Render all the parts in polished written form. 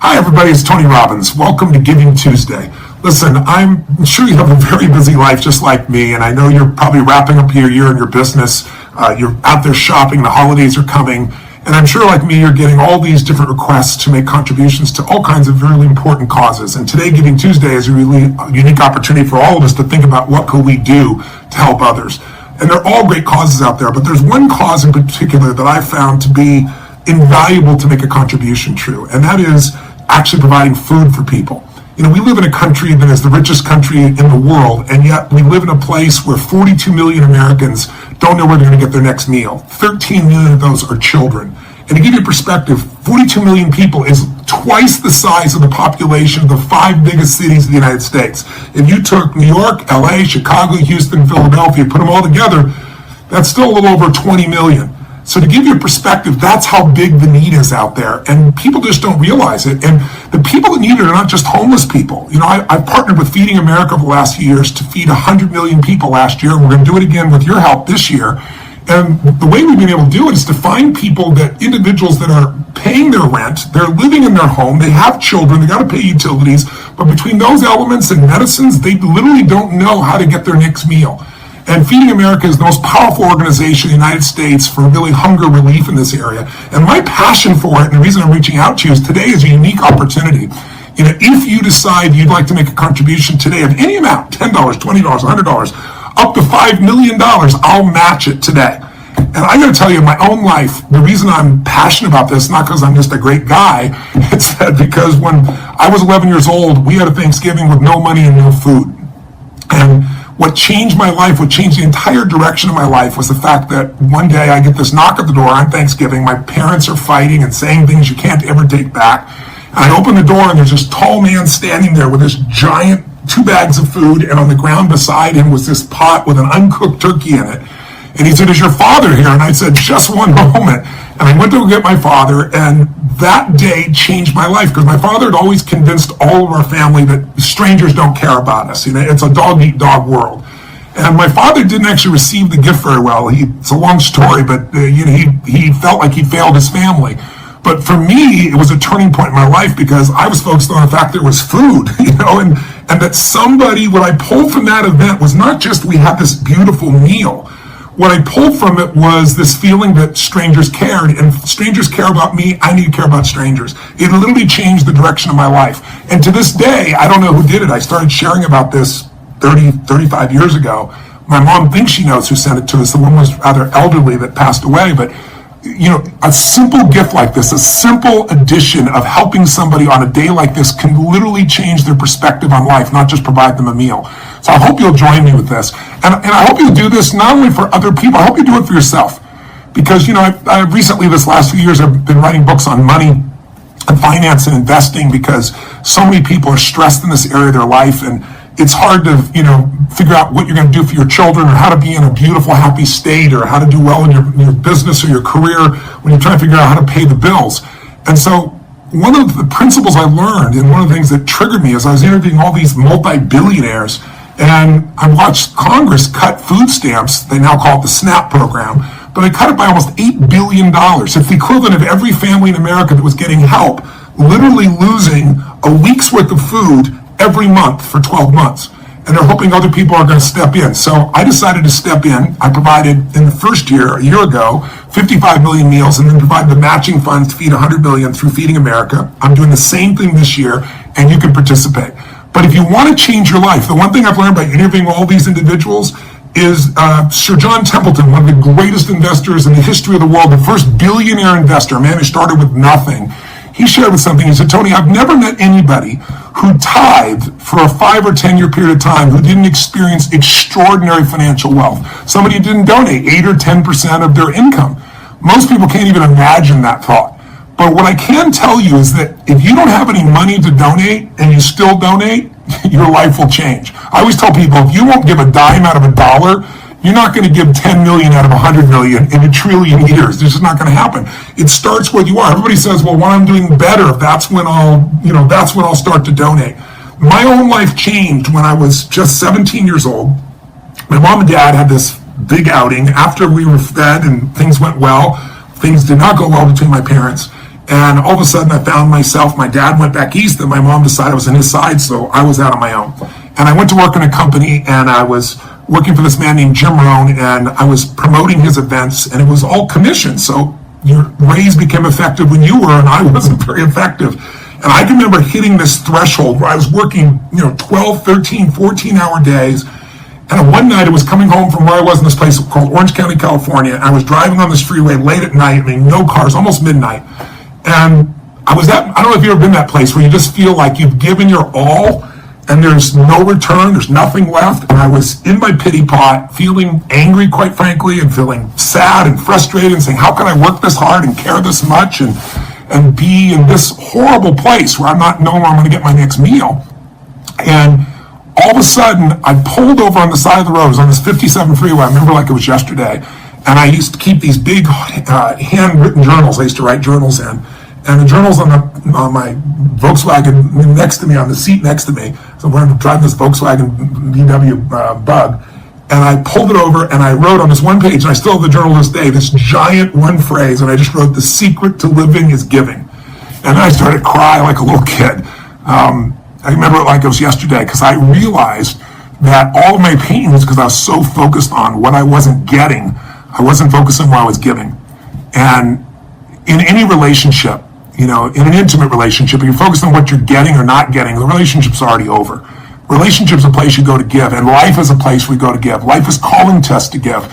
Hi everybody, it's Tony Robbins. Welcome to Giving Tuesday. Listen, I'm sure you have a very busy life just like me, and I know you're probably wrapping up your year in your business. You're out there shopping, the holidays are coming, and I'm sure like me, you're getting all these different requests to make contributions to all kinds of really important causes. And today, Giving Tuesday is a really unique opportunity for all of us to think about what could we do to help others. And they're all great causes out there, but there's one cause in particular that I found to be invaluable to make a contribution to, and that is actually providing food for people. You know, we live in a country that is the richest country in the world, and yet we live in a place where 42 million Americans don't know where they're going to get their next meal. 13 million of those are children. And to give you perspective, 42 million people is twice the size of the population of the 5 biggest cities of the United States. If you took New York, LA, Chicago, Houston, Philadelphia, put them all together, that's still a little over 20 million. So to give you a perspective, that's how big the need is out there. And people just don't realize it. And the people that need it are not just homeless people. You know, I've partnered with Feeding America over the last few years to feed 100 million people last year. And we're going to do it again with your help this year. And the way we've been able to do it is to find people, that individuals that are paying their rent, they're living in their home, they have children, they got to pay utilities. But between those elements and medicines, they literally don't know how to get their next meal. And Feeding America is the most powerful organization in the United States for really hunger relief in this area. And my passion for it, and the reason I'm reaching out to you, is today is a unique opportunity. You know, if you decide you'd like to make a contribution today of any amount, $10, $20, $100, up to $5 million, I'll match it today. And I got to tell you, in my own life, the reason I'm passionate about this, not because I'm just a great guy, it's that because when I was 11 years old, we had a Thanksgiving with no money and no food. And what changed my life, what changed the entire direction of my life, was the fact that one day I get this knock at the door on Thanksgiving. My parents are fighting and saying things you can't ever take back. And I open the door and there's this tall man standing there with this giant 2 bags of food, and on the ground beside him was this pot with an uncooked turkey in it. And he said, "Is your father here?" And I said, "Just one moment." And I went to go get my father, and that day changed my life, because my father had always convinced all of our family that strangers don't care about us. You know, it's a dog-eat-dog world. And my father didn't actually receive the gift very well. It's a long story, but he felt like he failed his family. But for me, it was a turning point in my life, because I was focused on the fact there was food, and that somebody, what I pulled from that event was not just we had this beautiful meal. What I pulled from it was this feeling that strangers cared, and strangers care about me, I need to care about strangers. It literally changed the direction of my life. And to this day, I don't know who did it. I started sharing about this 35 years ago. My mom thinks she knows who sent it to us. The woman was rather elderly that passed away, but a simple gift like this, a simple addition of helping somebody on a day like this, can literally change their perspective on life, not just provide them a meal. So I hope you'll join me with this. And I hope you'll do this not only for other people, I hope you do it for yourself. Because, I recently, this last few years, I've been writing books on money and finance and investing, because so many people are stressed in this area of their life, and it's hard to, figure out what you're going to do for your children, or how to be in a beautiful, happy state, or how to do well in your business or your career when you're trying to figure out how to pay the bills. And so one of the principles I learned, and one of the things that triggered me, is I was interviewing all these multi-billionaires, and I watched Congress cut food stamps. They now call it the SNAP program, but they cut it by almost $8 billion. It's the equivalent of every family in America that was getting help literally losing a week's worth of food every month for 12 months. And they're hoping other people are going to step in. So I decided to step in. I provided, in the first year, a year ago, 55 million meals, and then provided the matching funds to feed 100 million through Feeding America. I'm doing the same thing this year, and you can participate. But if you want to change your life, the one thing I've learned by interviewing all these individuals is Sir John Templeton, one of the greatest investors in the history of the world, the first billionaire investor, a man who started with nothing. He shared with something. He said, "Tony, I've never met anybody who tithed for a 5 or 10 year period of time who didn't experience extraordinary financial wealth. Somebody who didn't donate 8 or 10% of their income." Most people can't even imagine that thought. But what I can tell you is that if you don't have any money to donate and you still donate, your life will change. I always tell people, if you won't give a dime out of a dollar, you're not going to give 10 million out of 100 million in a trillion years. This is not going to happen. It starts where you are. Everybody says, "Well, when I'm doing better, that's when I'll start to donate." My own life changed when I was just 17 years old. My mom and dad had this big outing after we were fed and things went well. Things did not go well between my parents. And all of a sudden I found myself, my dad went back east and my mom decided I was on his side, so I was out on my own. And I went to work in a company and I was working for this man named Jim Rohn, and I was promoting his events, and it was all commission. So your raise became effective when you were, and I wasn't very effective. And I can remember hitting this threshold where I was working, 12, 13, 14-hour days. And one night I was coming home from where I was in this place called Orange County, California. And I was driving on this freeway late at night, no cars, almost midnight. And I don't know if you've ever been that place where you just feel like you've given your all and there's no return, there's nothing left. And I was in my pity pot, feeling angry, quite frankly, and feeling sad and frustrated and saying, how can I work this hard and care this much and be in this horrible place where I'm not knowing where I'm going to get my next meal? And all of a sudden, I pulled over on the side of the road. It was on this 57 freeway. I remember like it was yesterday. And I used to keep these big handwritten journals. I used to write journals in. And the journal's on my Volkswagen next to me, on the seat next to me. So we're driving this Volkswagen VW Bug. And I pulled it over and I wrote on this one page, and I still have the journal to this day, this giant one phrase, and I just wrote, "The secret to living is giving." And I started crying like a little kid. I remember it like it was yesterday, because I realized that all of my pain was because I was so focused on what I wasn't getting. I wasn't focusing on what I was giving. And in any relationship, in an intimate relationship, if you're focused on what you're getting or not getting, the relationship's already over. Relationship's a place you go to give, and life is a place we go to give. Life is calling to us to give.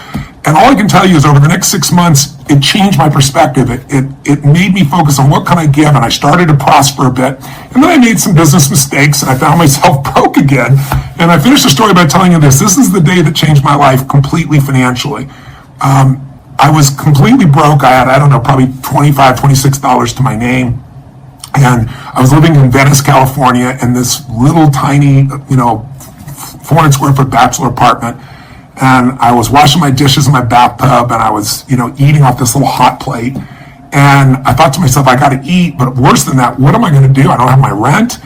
And all I can tell you is over the next 6 months, it changed my perspective. It made me focus on what can I give, and I started to prosper a bit. And then I made some business mistakes, and I found myself broke again. And I finished the story by telling you this. This is the day that changed my life completely financially. I was completely broke. I had, probably $25, $26 to my name. And I was living in Venice, California, in this little tiny, 400 square foot bachelor apartment. And I was washing my dishes in my bathtub, and I was, eating off this little hot plate. And I thought to myself, I got to eat, but worse than that, what am I going to do? I don't have my rent.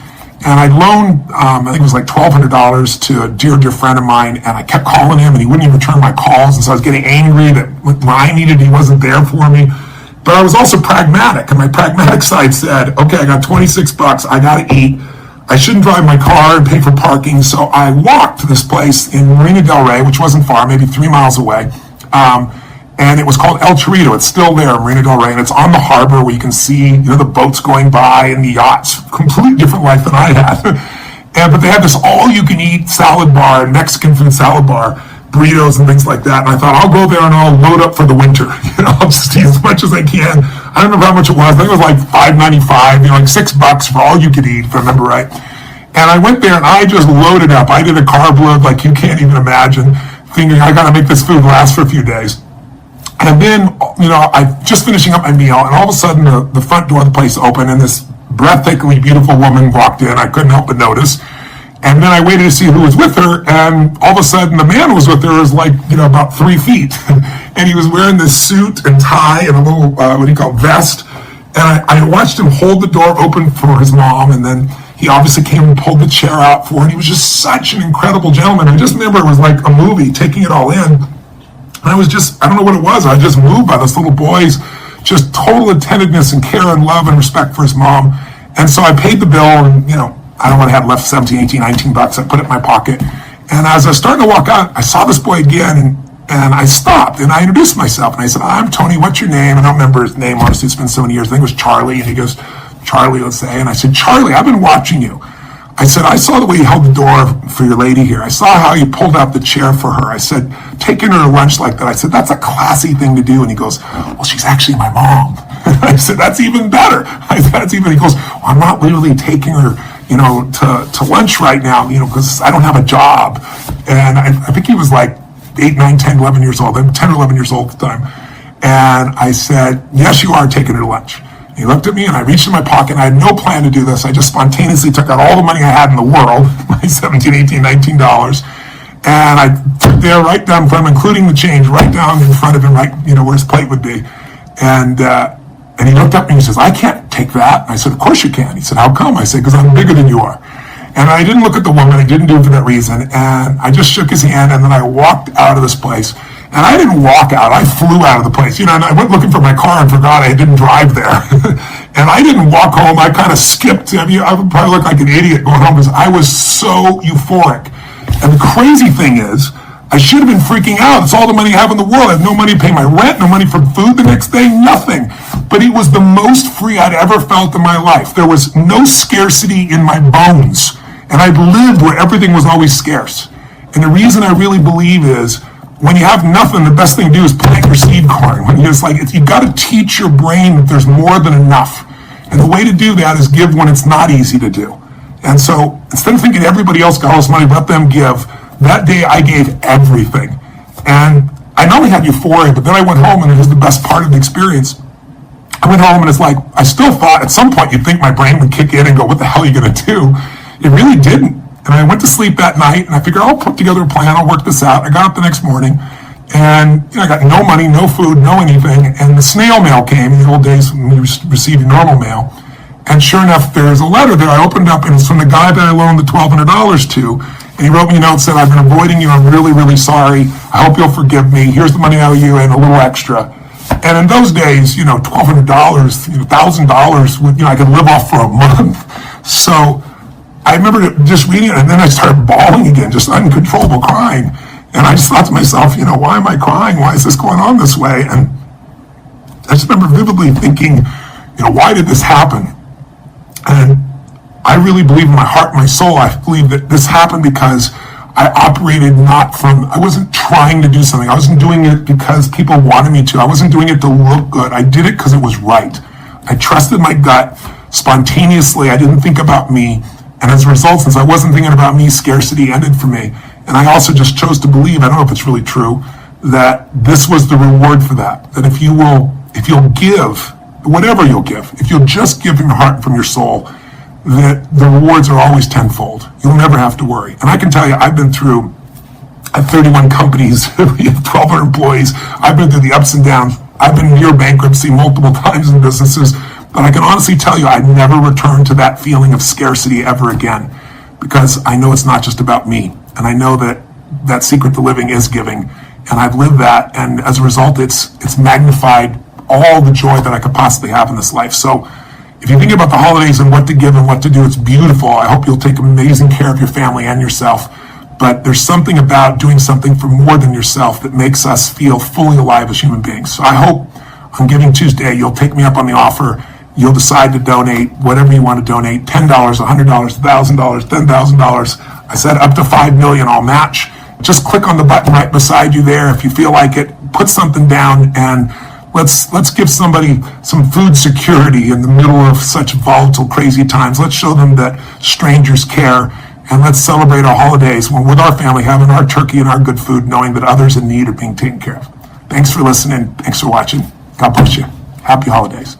And I loaned, I think it was like $1,200 to a dear friend of mine, and I kept calling him, and he wouldn't even return my calls. And so I was getting angry that when I needed, he wasn't there for me. But I was also pragmatic, and my pragmatic side said, okay, I got $26, I got to eat. I shouldn't drive my car and pay for parking, so I walked to this place in Marina del Rey, which wasn't far, maybe 3 miles away. And it was called El Chorrito. It's still there, Marina del Rey, and it's on the harbor where you can see, the boats going by and the yachts. Completely different life than I had. But they had this all-you-can-eat salad bar, Mexican food salad bar, burritos and things like that. And I thought, I'll go there and I'll load up for the winter. I'll just eat as much as I can. I don't remember how much it was. I think it was like $5.95, like $6 for all you could eat, if I remember right. And I went there and I just loaded up. I did a carb load like you can't even imagine, thinking I got to make this food last for a few days. And then, I just finishing up my meal, and all of a sudden the front door of the place opened, and this breathtakingly beautiful woman walked in. I couldn't help but notice. And then I waited to see who was with her, and all of a sudden the man who was with her was like, about 3 feet. And he was wearing this suit and tie and a little, vest. And I watched him hold the door open for his mom, and then he obviously came and pulled the chair out for her. And he was just such an incredible gentleman. I just remember it was like a movie, taking it all in. And I don't know what it was. I was just moved by this little boy's just total attentiveness and care and love and respect for his mom. And so I paid the bill, and, I don't know what I had left, 17, 18, 19 bucks. I put it in my pocket. And as I was starting to walk out, I saw this boy again, and I stopped, and I introduced myself. And I said, I'm Tony, what's your name? And I don't remember his name, honestly, it's been so many years. I think it was Charlie. And he goes, Charlie, let's say. And I said, Charlie, I've been watching you. I said, I saw the way you held the door for your lady here. I saw how you pulled out the chair for her. I said, taking her to lunch like that. I said, that's a classy thing to do. And he goes, well, she's actually my mom. I said, that's even better. He goes, well, I'm not literally taking her, to lunch right now, because I don't have a job. And I think he was like 8, 9, 10, 11 years old, 10 or 11 years old at the time. And I said, yes, you are taking her to lunch. He looked at me, and I reached in my pocket, and I had no plan to do this. I just spontaneously took out all the money I had in the world, my $17, $18, $19, and I took there right down in front of him, including the change, right down in front of him, right, where his plate would be. And he looked up at me and he says, I can't take that. And I said, of course you can. He said, how come? I said, because I'm bigger than you are. And I didn't look at the woman. I didn't do it for that reason. And I just shook his hand, and then I walked out of this place. And I didn't walk out. I flew out of the place. And I went looking for my car and forgot I didn't drive there. And I didn't walk home. I kind of skipped. I mean, I would probably look like an idiot going home because I was so euphoric. And the crazy thing is, I should have been freaking out. It's all the money I have in the world. I have no money to pay my rent, no money for food the next day, nothing. But it was the most free I'd ever felt in my life. There was no scarcity in my bones. And I'd lived where everything was always scarce. And the reason I really believe is, when you have nothing, the best thing to do is plant your seed corn. When you're just like, you got to teach your brain that there's more than enough. And the way to do that is give when it's not easy to do. And so instead of thinking everybody else got all this money, let them give, that day I gave everything. And I not only had euphoria, but then I went home, and it was the best part of the experience. I went home, and it's like, I still thought at some point you'd think my brain would kick in and go, what the hell are you going to do? It really didn't. And I went to sleep that night, and I figured I'll put together a plan, I'll work this out. I got up the next morning, and I got no money, no food, no anything. And the snail mail came in the old days when we received normal mail. And sure enough, there's a letter there. I opened up, and it's from the guy that I loaned the $1,200 to. And he wrote me a note, said, I've been avoiding you. I'm really, really sorry. I hope you'll forgive me. Here's the money I owe you and a little extra. And in those days, $1,200, $1,000, I could live off for a month. So I remember just reading it, and then I started bawling again, just uncontrollable crying. And I just thought to myself, why am I crying? Why is this going on this way? And I just remember vividly thinking, why did this happen? And I really believe in my heart, my soul, I believe that this happened because I operated I wasn't trying to do something. I wasn't doing it because people wanted me to. I wasn't doing it to look good. I did it because it was right. I trusted my gut spontaneously. I didn't think about me. And as a result, since I wasn't thinking about me, scarcity ended for me. And I also just chose to believe, I don't know if it's really true, that this was the reward for that. That if you'll give, whatever you'll give, if you'll just give from your heart and from your soul, that the rewards are always tenfold. You'll never have to worry. And I can tell you, I've been through 31 companies, we have 1,200 employees. I've been through the ups and downs. I've been near bankruptcy multiple times in businesses. But I can honestly tell you, I'd never return to that feeling of scarcity ever again, because I know it's not just about me. And I know that secret to living is giving. And I've lived that. And as a result, it's magnified all the joy that I could possibly have in this life. So if you think about the holidays and what to give and what to do, it's beautiful. I hope you'll take amazing care of your family and yourself. But there's something about doing something for more than yourself that makes us feel fully alive as human beings. So I hope on Giving Tuesday, you'll take me up on the offer. You'll decide to donate whatever you want to donate, $10, $100, $1,000, $10,000. I said up to $5 million, I'll match. Just click on the button right beside you there if you feel like it. Put something down, and let's give somebody some food security in the middle of such volatile, crazy times. Let's show them that strangers care, and let's celebrate our holidays with our family, having our turkey and our good food, knowing that others in need are being taken care of. Thanks for listening. Thanks for watching. God bless you. Happy holidays.